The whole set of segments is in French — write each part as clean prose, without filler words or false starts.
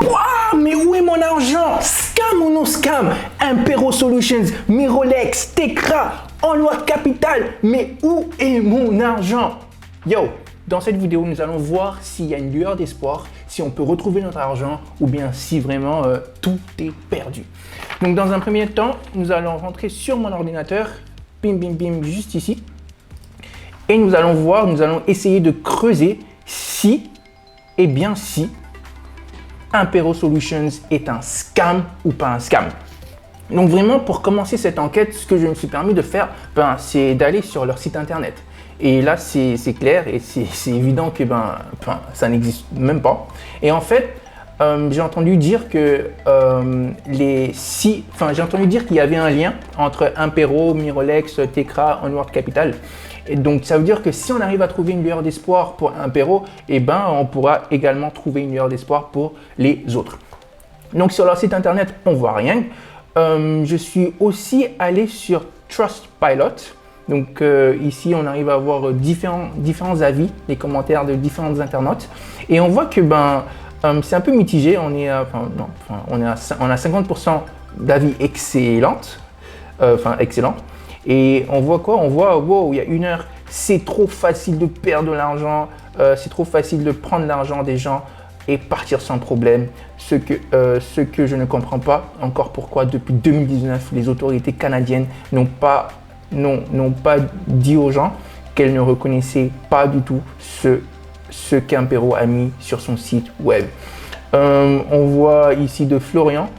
Ouah, mais où est mon argent? Scam ou non scam? Impero Solutions, Mirolex, Tecra, Onward Capital, mais où est mon argent? Yo, dans cette vidéo, nous allons voir s'il y a une lueur d'espoir, si on peut retrouver notre argent ou bien si vraiment tout est perdu. Donc dans un premier temps, nous allons rentrer sur mon ordinateur, bim bim bim, juste ici. Et nous allons voir, nous allons essayer de creuser si, et bien si, Impero Solutions est un scam ou pas un scam. Donc vraiment, pour commencer cette enquête, ce que je me suis permis de faire, c'est d'aller sur leur site internet. Et là, c'est clair et c'est évident que ça n'existe même pas. Et en fait, j'ai entendu dire que j'ai entendu dire qu'il y avait un lien entre Impero, Mirolex, Tecra, Onward Capital. Et donc, ça veut dire que si on arrive à trouver une lueur d'espoir pour Impero, on pourra également trouver une lueur d'espoir pour les autres. Donc, sur leur site internet, on voit rien. Je suis aussi allé sur Trustpilot. Donc, ici, on arrive à voir différents avis, les commentaires de différents internautes. Et on voit que c'est un peu mitigé. On a 50% d'avis excellents. Et on voit quoi? On voit, wow, il y a une heure, c'est trop facile de perdre de l'argent, c'est trop facile de prendre l'argent des gens et partir sans problème. Ce que je ne comprends pas encore pourquoi depuis 2019, les autorités canadiennes n'ont pas dit aux gens qu'elles ne reconnaissaient pas du tout ce qu'Impero a mis sur son site web. On voit ici de Florian,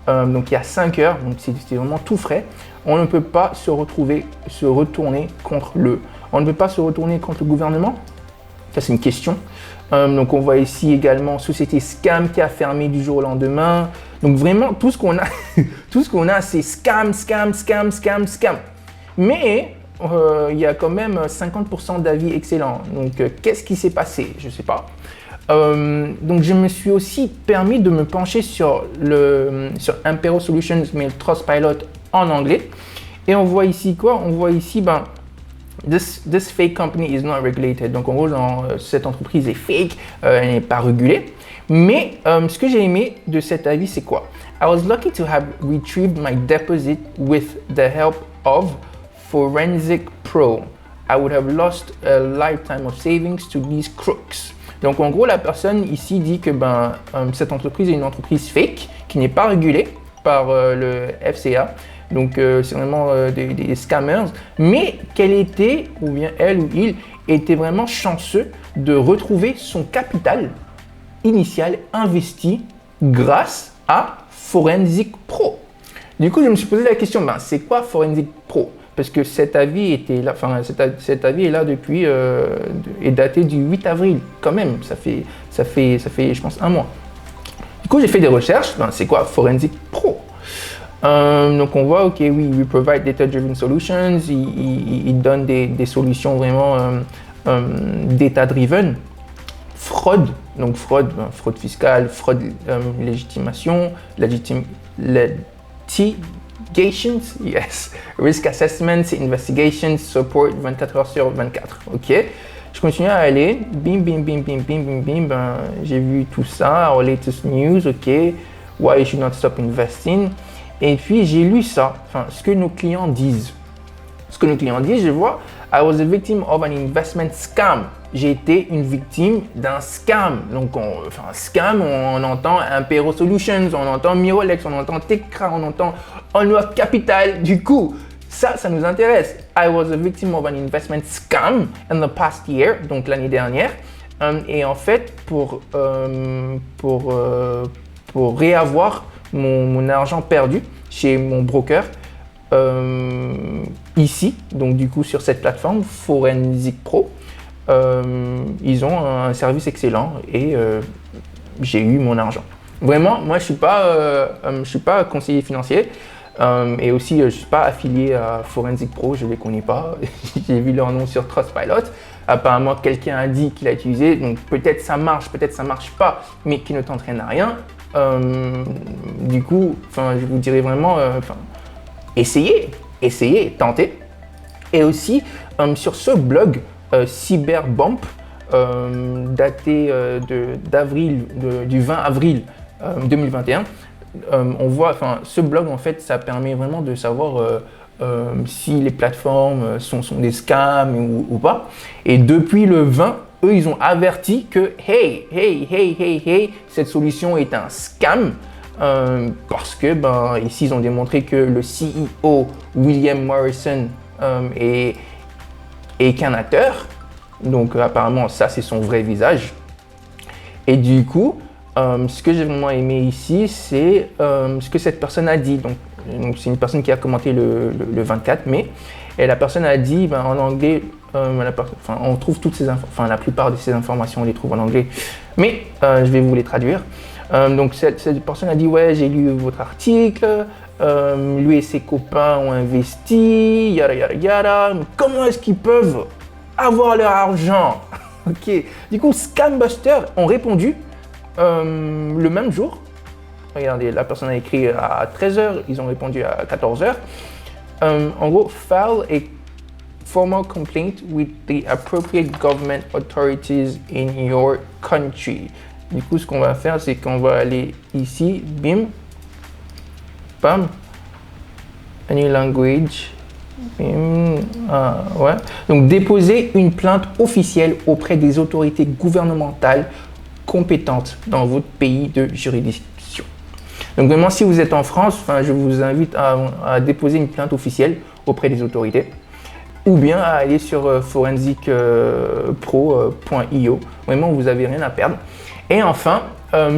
donc il y a 5 heures, donc c'est vraiment tout frais. On ne peut pas se retourner contre on ne peut pas se retourner contre le gouvernement. Ça, c'est une question. Donc, on voit ici également société scam qui a fermé du jour au lendemain. Donc, vraiment, tout ce qu'on a, c'est scam. Mais il y a quand même 50% d'avis excellents. Donc, qu'est-ce qui s'est passé? Je ne sais pas. Donc, je me suis aussi permis de me pencher sur Impero Solutions, mais le Trustpilot en anglais. Et on voit ici quoi? On voit ici, this fake company is not regulated. Donc, en gros, cette entreprise est fake, elle n'est pas régulée. Mais ce que j'ai aimé de cet avis, c'est quoi? I was lucky to have retrieved my deposit with the help of Forensic Pro. I would have lost a lifetime of savings to these crooks. Donc, en gros, la personne ici dit que cette entreprise est une entreprise fake qui n'est pas régulée par le FCA. Donc, c'est vraiment des scammers, mais qu'elle était, ou bien elle ou il, était vraiment chanceux de retrouver son capital initial investi grâce à Forensic Pro. Du coup, je me suis posé la question, c'est quoi Forensic Pro? Parce que cet avis était là, cet avis est là depuis, est daté du 8 avril, quand même, ça fait, je pense, un mois. Du coup, j'ai fait des recherches, c'est quoi Forensic Pro? Donc on voit, ok, oui, we provide data-driven solutions, il donne des solutions vraiment data-driven. Fraude, donc fraude fiscale, fraude légitimation, litigations, yes, risk assessments, investigations, support 24 heures sur 24, ok. Je continue à aller, bim, j'ai vu tout ça, our latest news, ok, why you should not stop investing. Et puis, j'ai lu ça, ce que nos clients disent. Je vois, I was a victim of an investment scam. J'ai été une victime d'un scam. Donc, scam, on entend Impero Solutions, on entend Mirolex, on entend Tecra, on entend Onward Capital. Du coup, ça nous intéresse. I was a victim of an investment scam in the past year, donc l'année dernière. Et en fait, pour réavoir mon argent perdu chez mon broker ici, donc du coup sur cette plateforme Forensic Pro, ils ont un service excellent et j'ai eu mon argent. Vraiment, moi je suis pas conseiller financier et aussi je suis pas affilié à Forensic Pro, je les connais pas. J'ai vu leur nom sur Trustpilot. Apparemment quelqu'un a dit qu'il a utilisé, donc peut-être ça marche pas, mais qui ne t'entraîne à rien. Du coup, je vous dirais vraiment, essayez, tentez. Et aussi, sur ce blog Cyberbump, daté du 20 avril 2021. On voit, enfin, ce blog, en fait, ça permet vraiment de savoir si les plateformes sont des scams ou pas. Et depuis le 20, eux, ils ont averti que, hey, cette solution est un scam. Parce que, ici, ils ont démontré que le CEO, William Morrison, est qu'un acteur. Donc, apparemment, ça, c'est son vrai visage. Et du coup, ce que j'ai vraiment aimé ici, c'est ce que cette personne a dit. Donc c'est une personne qui a commenté le 24 mai. Et la personne a dit, en anglais, on trouve toutes ces la plupart de ces informations, on les trouve en anglais. Mais je vais vous les traduire. Donc cette personne a dit, ouais, j'ai lu votre article. Lui et ses copains ont investi, yada yada yada. Mais comment est-ce qu'ils peuvent avoir leur argent? Ok. Du coup, Scambuster ont répondu le même jour. Regardez, la personne a écrit à 13h, ils ont répondu à 14h. En gros, file a formal complaint with the appropriate government authorities in your country. Du coup, ce qu'on va faire, c'est qu'on va aller ici, bim, bam, a new language. Ouais. Donc, déposer une plainte officielle auprès des autorités gouvernementales compétentes dans votre pays de juridiction. Donc, vraiment, si vous êtes en France, je vous invite à déposer une plainte officielle auprès des autorités ou bien à aller sur forensicpro.io. Vraiment, vous n'avez rien à perdre. Et enfin,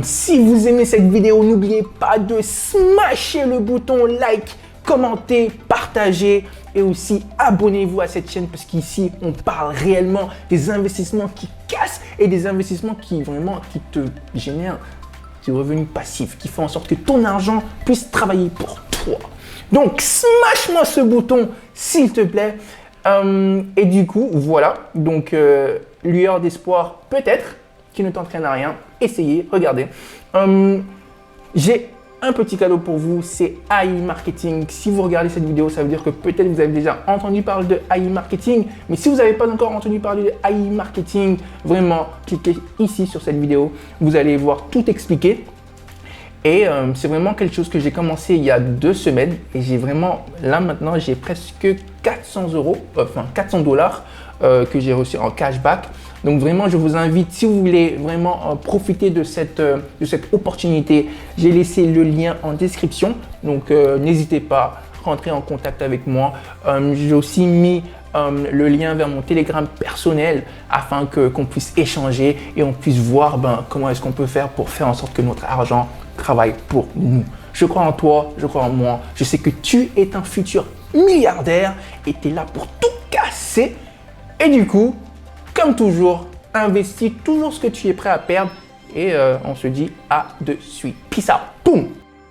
si vous aimez cette vidéo, n'oubliez pas de smasher le bouton like, commenter, partager et aussi abonnez-vous à cette chaîne parce qu'ici on parle réellement des investissements qui cassent et des investissements qui te génèrent du revenu passif, qui font en sorte que ton argent puisse travailler pour toi. Donc smash-moi ce bouton s'il te plaît. Et du coup voilà, donc lueur d'espoir peut-être qui ne t'entraîne à rien. Essayez, regardez. J'ai un petit cadeau pour vous, c'est AI Marketing. Si vous regardez cette vidéo, ça veut dire que peut-être vous avez déjà entendu parler de AI Marketing. Mais si vous n'avez pas encore entendu parler de AI Marketing, vraiment, cliquez ici sur cette vidéo. Vous allez voir tout expliquer. Et c'est vraiment quelque chose que j'ai commencé il y a 2 semaines. Et j'ai vraiment, là maintenant, j'ai presque 400 $, que j'ai reçu en cashback. Donc vraiment, je vous invite, si vous voulez vraiment profiter de cette opportunité, j'ai laissé le lien en description. Donc n'hésitez pas, rentrez en contact avec moi. J'ai aussi mis le lien vers mon Telegram personnel afin qu'on puisse échanger et on puisse voir comment est-ce qu'on peut faire pour faire en sorte que notre argent travaille pour nous. Je crois en toi, je crois en moi. Je sais que tu es un futur milliardaire et tu es là pour tout casser. Et du coup, comme toujours, investis toujours ce que tu es prêt à perdre et on se dit à de suite. Peace out. Boum.